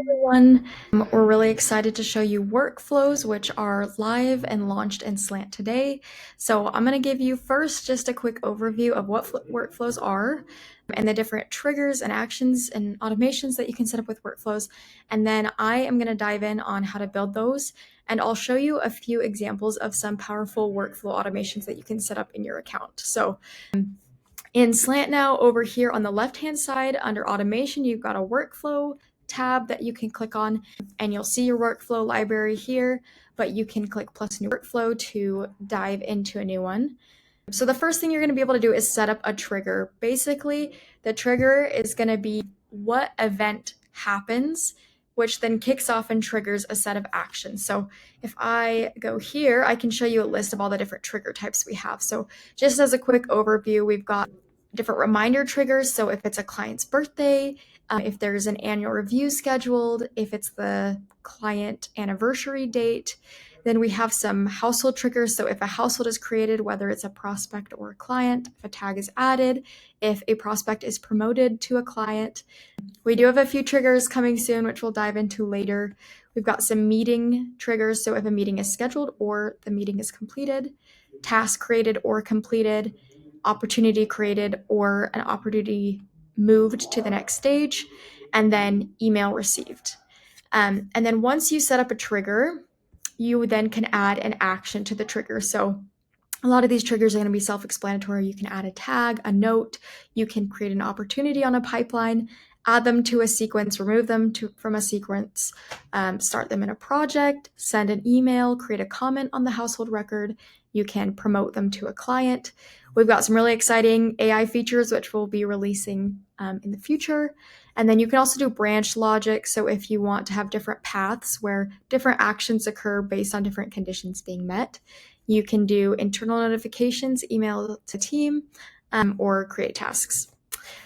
Everyone. We're really excited to show you workflows, which are live and launched in Slant today. So I'm going to give you first just a quick overview of what workflows are and the different triggers and actions and automations that you can set up with workflows. And then I am going to dive in on how to build those. And I'll show you a few examples of some powerful workflow automations that you can set up in your account. So in Slant now, over here on the left-hand side under automation, you've got a workflow tab that you can click on and you'll see your workflow library here, but you can click plus new workflow to dive into a new one. So the first thing you're going to be able to do is set up a trigger. Basically, the trigger is going to be what event happens, which then kicks off and triggers a set of actions. So if I go here, I can show you a list of all the different trigger types we have. So just as a quick overview, we've got different reminder triggers. So if it's a client's birthday, if there's an annual review scheduled, if it's the client anniversary date, then we have some household triggers. So if a household is created, whether it's a prospect or a client, if a tag is added, if a prospect is promoted to a client. We do have a few triggers coming soon, which we'll dive into later. We've got some meeting triggers. So if a meeting is scheduled or the meeting is completed, task created or completed, opportunity created or an opportunity moved to the next stage, and then email received. And then once you set up a trigger, you then can add an action to the trigger. So a lot of these triggers are going to be self-explanatory. You can add a tag, a note, you can create an opportunity on a pipeline, add them to a sequence, remove them from a sequence, start them in a project, send an email, create a comment on the household record. You can promote them to a client. We've got some really exciting AI features, which we'll be releasing in the future. And then you can also do branch logic. So if you want to have different paths where different actions occur based on different conditions being met, you can do internal notifications, email to team, or create tasks.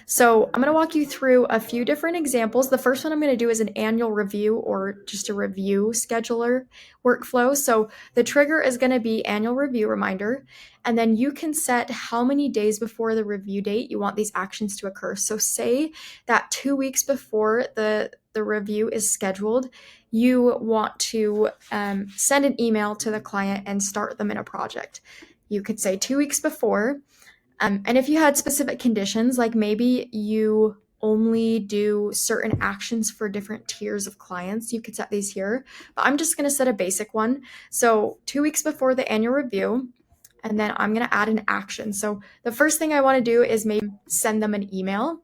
So I'm going to walk you through a few different examples. The first one I'm going to do is an annual review or just a review scheduler workflow. So the trigger is going to be annual review reminder, and then you can set how many days before the review date you want these actions to occur. So say that 2 weeks before the review is scheduled, you want to send an email to the client and start them in a project. You could say 2 weeks before. And if you had specific conditions, like maybe you only do certain actions for different tiers of clients, you could set these here. But I'm just going to set a basic one. So 2 weeks before the annual review, and then I'm going to add an action. So the first thing I want to do is maybe send them an email.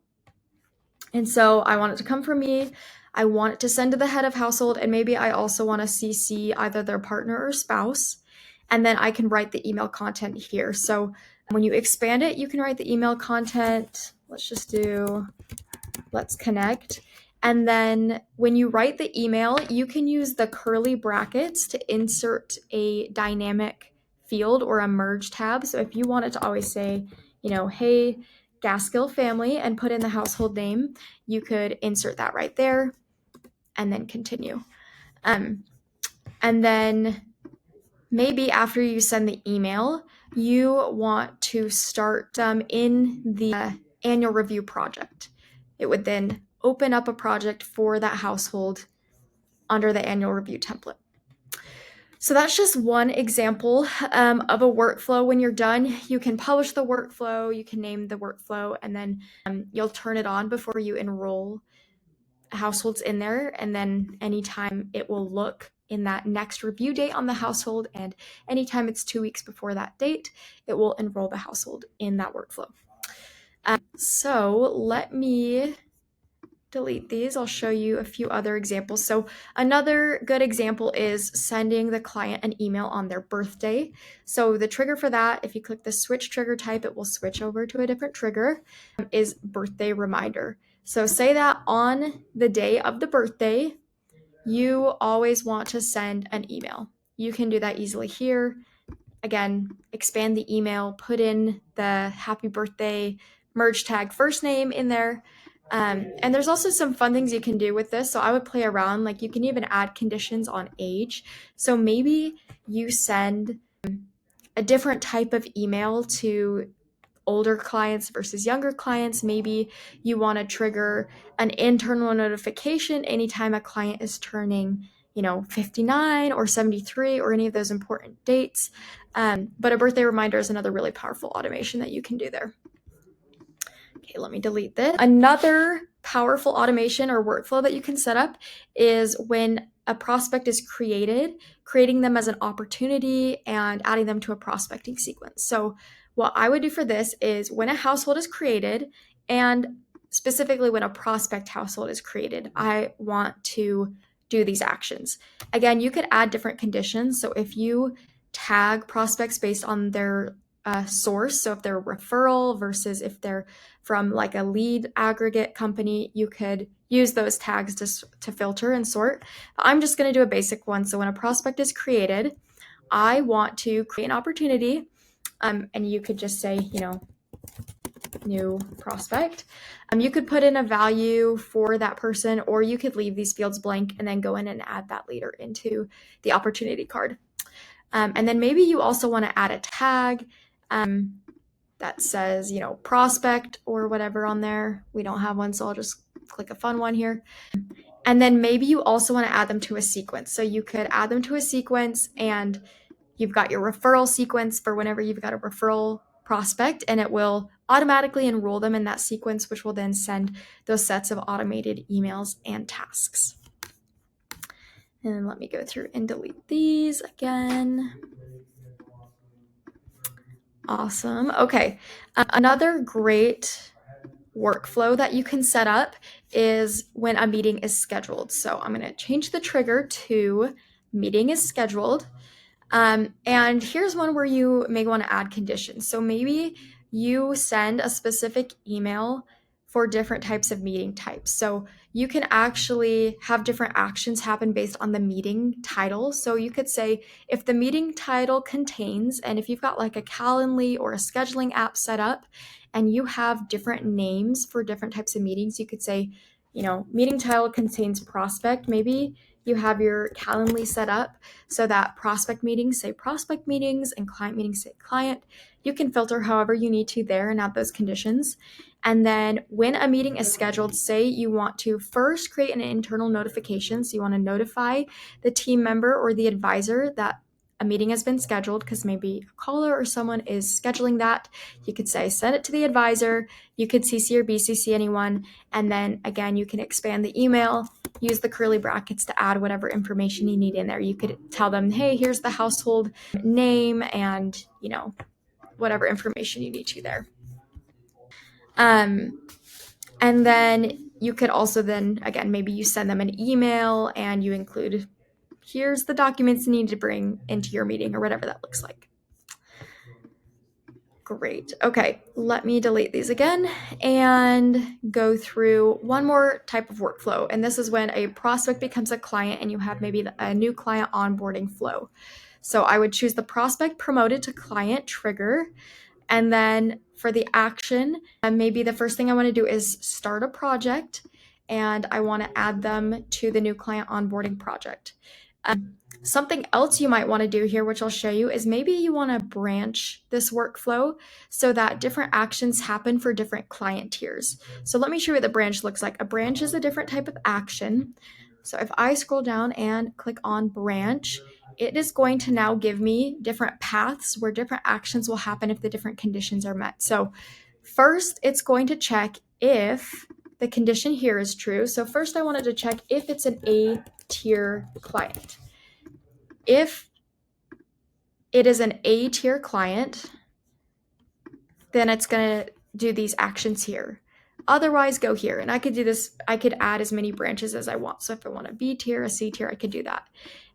And so I want it to come from me. I want it to send to the head of household, and maybe I also want to CC either their partner or spouse. And then I can write the email content here. So when you expand it, you can write the email content. Let's just do, let's connect. And then when you write the email, you can use the curly brackets to insert a dynamic field or a merge tab. So if you want it to always say, hey, Gaskill family, and put in the household name, you could insert that right there and then continue. And then maybe after you send the email, you want to start in the annual review project. It would then open up a project for that household under the annual review template. So that's just one example of a workflow. When you're done, you can publish the workflow, you can name the workflow, and then you'll turn it on before you enroll households in there. And then anytime it will look in that next review date on the household, and anytime it's 2 weeks before that date, it will enroll the household in that workflow. So let me delete these. I'll show you a few other examples. So another good example is sending the client an email on their birthday. So the trigger for that, if you click the switch trigger type, it will switch over to a different trigger, is birthday reminder. So say that on the day of the birthday, you always want to send an email. You can do that easily here. Again, expand the email, put in the happy birthday merge tag first name in there. And there's also some fun things you can do with this. So I would play around, like you can even add conditions on age. So maybe you send a different type of email to older clients versus younger clients. Maybe you want to trigger an internal notification anytime a client is turning 59 or 73 or any of those important dates. But a birthday reminder is another really powerful automation that you can do there. Okay, let me delete this. Another powerful automation or workflow that you can set up is when a prospect is created, creating them as an opportunity and adding them to a prospecting sequence. So what I would do for this is when a household is created, and specifically when a prospect household is created, I want to do these actions. Again, you could add different conditions. So if you tag prospects based on their source, so if they're a referral versus if they're from like a lead aggregate company, you could use those tags to filter and sort. I'm just going to do a basic one. So when a prospect is created, I want to create an opportunity, and you could just say, new prospect. You could put in a value for that person, or you could leave these fields blank and then go in and add that leader into the opportunity card. And then maybe you also want to add a tag that says, prospect or whatever on there. We don't have one, so I'll just click a fun one here. And then maybe you also want to add them to a sequence. So you could add them to a sequence, and you've got your referral sequence for whenever you've got a referral prospect, and it will automatically enroll them in that sequence, which will then send those sets of automated emails and tasks. And let me go through and delete these again. Awesome. Okay. Another great workflow that you can set up is when a meeting is scheduled. So I'm going to change the trigger to meeting is scheduled. And here's one where you may want to add conditions. So maybe you send a specific email for different types of meeting types. So you can actually have different actions happen based on the meeting title. So you could say if the meeting title contains, and if you've got like a Calendly or a scheduling app set up and you have different names for different types of meetings, you could say, meeting title contains prospect. Maybe you have your Calendly set up so that prospect meetings say prospect meetings and client meetings say client. You can filter however you need to there and add those conditions. And then when a meeting is scheduled, say you want to first create an internal notification. So you want to notify the team member or the advisor that a meeting has been scheduled, because maybe a caller or someone is scheduling that. You could say, send it to the advisor. You could CC or BCC anyone. And then again, you can expand the email, use the curly brackets to add whatever information you need in there. You could tell them, hey, here's the household name and, whatever information you need to there. And then you could also then, again, maybe you send them an email and you include, here's the documents you need to bring into your meeting or whatever that looks like. Great. Okay, let me delete these again and go through one more type of workflow. And this is when a prospect becomes a client and you have maybe a new client onboarding flow. So I would choose the prospect promoted to client trigger. And then for the action, maybe the first thing I want to do is start a project, and I want to add them to the new client onboarding project. Something else you might want to do here, which I'll show you, is maybe you want to branch this workflow so that different actions happen for different client tiers. So let me show you what the branch looks like. A branch is a different type of action. So if I scroll down and click on branch, it is going to now give me different paths where different actions will happen if the different conditions are met. So first, it's going to check if the condition here is true. So first I wanted to check if it's an A tier client. If it is an A tier client, then it's going to do these actions here. Otherwise, go here. And I could do this, I could add as many branches as I want. So if I want a B tier, a C tier, I could do that.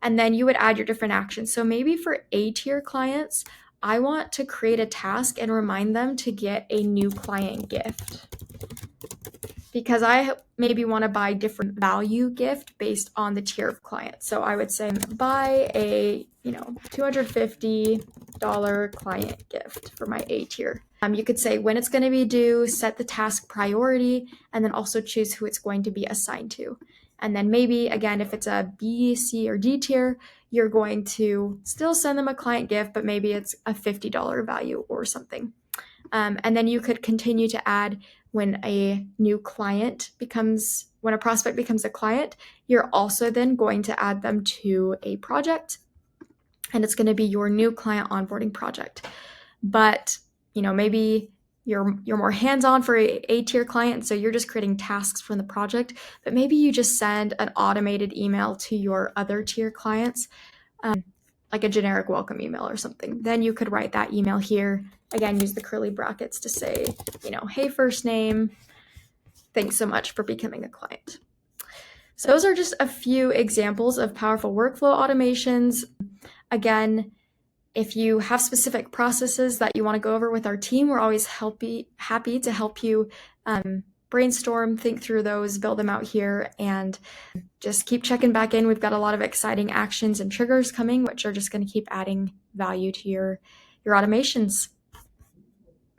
And then you would add your different actions. So maybe for A tier clients, I want to create a task and remind them to get a new client gift, because I maybe want to buy different value gift based on the tier of client. So I would say buy a $250 client gift for my A tier. You could say when it's going to be due, set the task priority, and then also choose who it's going to be assigned to. And then maybe, again, if it's a B, C, or D tier, you're going to still send them a client gift, but maybe it's a $50 value or something. And then you could continue to add when a prospect becomes a client, you're also then going to add them to a project, and it's going to be your new client onboarding project. But, maybe you're more hands-on for a tier client, so you're just creating tasks from the project, but maybe you just send an automated email to your other tier clients, like a generic welcome email or something. Then you could write that email here. Again, use the curly brackets to say, hey, first name, thanks so much for becoming a client. So those are just a few examples of powerful workflow automations. Again, if you have specific processes that you want to go over with our team, we're always happy to help you brainstorm, think through those, build them out here, and just keep checking back in. We've got a lot of exciting actions and triggers coming, which are just going to keep adding value to your automations.